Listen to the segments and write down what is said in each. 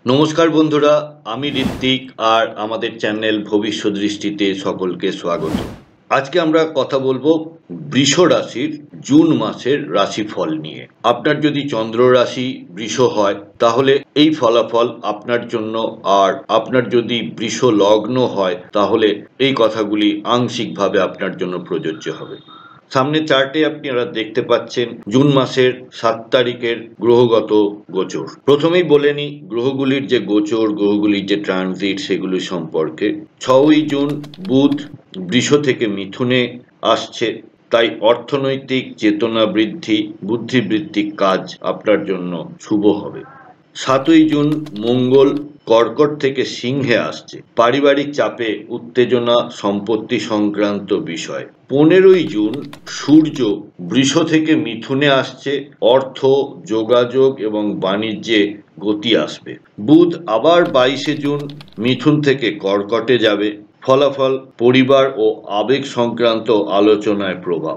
নমস্কার বন্ধুরা, আমি ঋত্বিক আর আমাদের চ্যানেল ভবিষ্যৎ দৃষ্টিতে সকলকে স্বাগত। আজকে আমরা কথা বলবো বৃষ রাশির জুন মাসের রাশিফল নিয়ে। আপনার যদি চন্দ্র রাশি বৃষ হয় তাহলে এই ফলাফল আপনার জন্য, আর আপনার যদি বৃষ লগ্ন হয় তাহলে এই কথাগুলি আংশিকভাবে আপনার জন্য প্রযোজ্য হবে। সামনে চার্টে আপনারা দেখতে পাচ্ছেন জুন মাসের 7 তারিখের গ্রহগত গোচর। প্রথমেই বলে নিই গ্রহগুলির যে গোচর, গ্রহগুলির যে ট্রানজিট সেগুলি সম্পর্কে। 6ই জুন বুধ বৃষ থেকে মিথুনে আসছে, তাই অর্থনৈতিক চেতনা বৃদ্ধি, বুদ্ধিবৃত্তিক কাজ আপনার জন্য শুভ হবে। 7ই জুন মঙ্গল কর্কট থেকে সিংহে আসছে, পারিবারিক চাপে উত্তেজনা, সম্পত্তি সংক্রান্ত বিষয়। 15ই জুন সূর্য বৃষ থেকে মিথুনে আসছে, অর্থ, যোগাযোগ এবং বাণিজ্যে গতি আসবে। বুধ আবার 22শে জুন মিথুন থেকে কর্কটে যাবে, ফলাফল পরিবার ও আবেগ সংক্রান্ত আলোচনায় প্রভাব।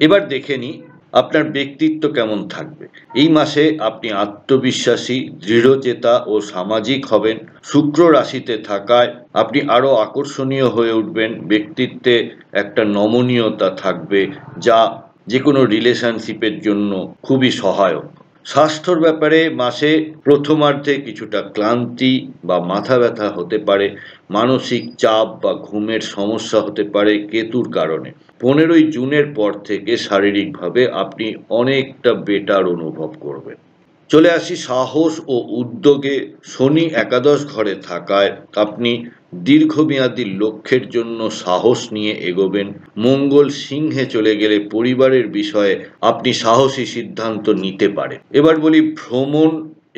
এবার দেখে নিই আপনার ব্যক্তিত্ব কেমন থাকবে। এই মাসে আপনি আত্মবিশ্বাসী, দৃঢ়চেতা ও সামাজিক হবেন। শুক্র রাশিতে থাকায় আপনি আরো আকর্ষণীয় হয়ে উঠবেন। ব্যক্তিত্বে একটা নমনীয়তা থাকবে, যা যে কোনো রিলেশনশিপের জন্য খুবই সহায়ক। স্বাস্থ্যর ব্যাপারে মাসে প্রথমার্ধে কিছুটা ক্লান্তি বা মাথা ব্যথা হতে পারে, মানসিক চাপ বা ঘুমের সমস্যা হতে পারে কেতুর কারণে। 15ই জুনের পর থেকে শারীরিকভাবে আপনি অনেকটা বেটার অনুভব করবেন। চলে আসি সাহস ও উদ্যোগে। শনি একাদশ ঘরে থাকায় আপনি দীর্ঘমেয়াদী লক্ষ্যের জন্য সাহস নিয়ে এগোবেন। মঙ্গল সিংহে চলে গেলে পরিবারের বিষয়ে আপনি সাহসী সিদ্ধান্ত নিতে পারেন। এবার বলি ভ্রমণ।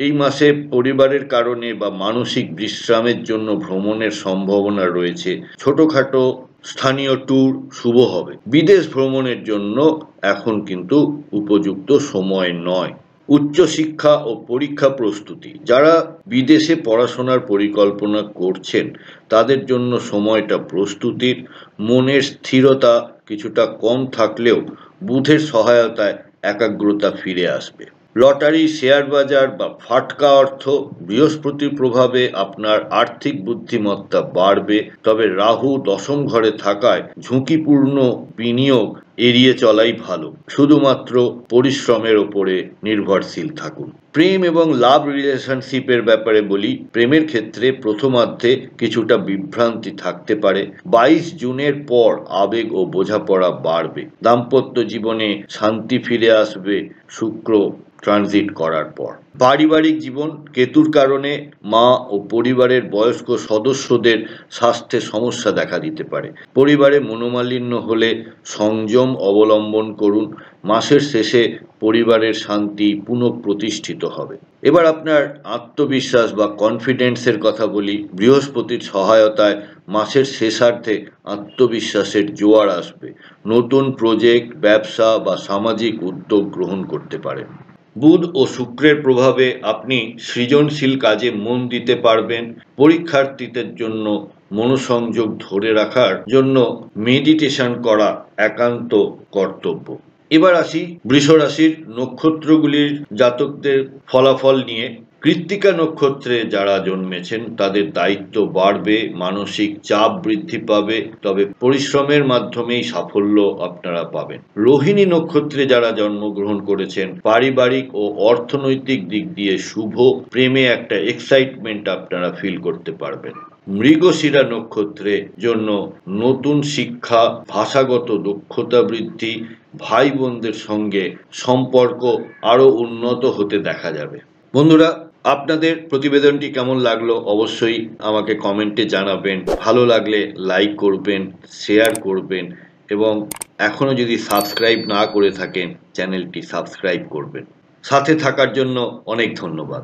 এই মাসে পরিবারের কারণে বা মানসিক বিশ্রামের জন্য ভ্রমণের সম্ভাবনা রয়েছে। ছোটখাটো স্থানীয় ট্যুর শুভ হবে। বিদেশ ভ্রমণের জন্য এখন কিন্তু উপযুক্ত সময় নয়। উচ্চশিক্ষা ও পরীক্ষা প্রস্তুতি। যারা বিদেশে পড়াশোনার পরিকল্পনা করছেন তাদের জন্য সময়টা প্রস্তুতির। মনের স্থিরতা কিছুটা কম থাকলেও বুধের সহায়তায় একাগ্রতা ফিরে আসবে। লটারি, শেয়ার বাজার বা ফাটকা অর্থ। বৃহস্পতির প্রভাবে আপনার আর্থিক বুদ্ধিমত্তা বাড়বে, তবে রাহু দশম ঘরে থাকায় ঝুঁকিপূর্ণ বিনিয়োগ এড়িয়ে চলাই ভালো। শুধুমাত্র পরিশ্রমের ওপরে নির্ভরশীল থাকুন। প্রেম এবং লাভ রিলেশনশিপের ব্যাপারে বলি, প্রেমের ক্ষেত্রে প্রথমার্ধে কিছুটা বিভ্রান্তি থাকতে পারে। 22 জুনের পর আবেগ ও বোঝাপড়া বাড়বে। দাম্পত্য জীবনে শান্তি ফিরে আসবে শুক্র ট্রানজিট করার পর। পারিবারিক জীবন, কেতুর কারণে মা ও পরিবারের বয়স্ক সদস্যদের স্বাস্থ্যে সমস্যা দেখা দিতে পারে। পরিবারে মনোমালিন্য হলে সংযম অবলম্বন করুন। মাসের শেষে পরিবারের শান্তি পুনঃপ্রতিষ্ঠিত হবে। এবার আপনার আত্মবিশ্বাস বা কনফিডেন্সের কথা বলি। বৃহস্পতির সহায়তায় মাসের শেষার্ধে আত্মবিশ্বাসের জোয়ার আসবে। নতুন প্রজেক্ট, ব্যবসা বা সামাজিক উদ্যোগ গ্রহণ করতে পারেন। বুধ ও শুক্রের প্রভাবে আপনি সৃজনশীল কাজে মন দিতে পারবেন। পরীক্ষার্থীদের জন্য মনোসংযোগ ধরে রাখার জন্য মেডিটেশন করা একান্ত কর্তব্য। এবার আসি বৃষ রাশির নক্ষত্রগুলির জাতকদের ফলাফল নিয়ে। কৃত্তিকা নক্ষত্রে যারা জন্মেছেন তাদের দায়িত্ব বাড়বে, মানসিক চাপ বৃদ্ধি পাবে, তবে পরিশ্রমের মাধ্যমেই সাফল্য আপনারা পাবেন। রোহিণী নক্ষত্রে যারা জন্মগ্রহণ করেছেন পারিবারিক ও অর্থনৈতিক দিক দিয়ে শুভ। প্রেমে একটা এক্সাইটমেন্ট আপনারা ফিল করতে পারবেন। মৃগশিরা নক্ষত্রে জন্য নতুন শিক্ষা, ভাষাগত দক্ষতা বৃদ্ধি, ভাই বোনদের সঙ্গে সম্পর্ক আরো উন্নত হতে দেখা যাবে। বন্ধুরা, আপনাদের প্রতিবেদনটি কেমন লাগলো অবশ্যই আমাকে কমেন্টে জানাবেন। ভালো লাগলে লাইক করবেন, শেয়ার করবেন এবং এখনো যদি সাবস্ক্রাইব না করে থাকেন চ্যানেলটি সাবস্ক্রাইব করবেন। সাথে থাকার জন্য অনেক ধন্যবাদ।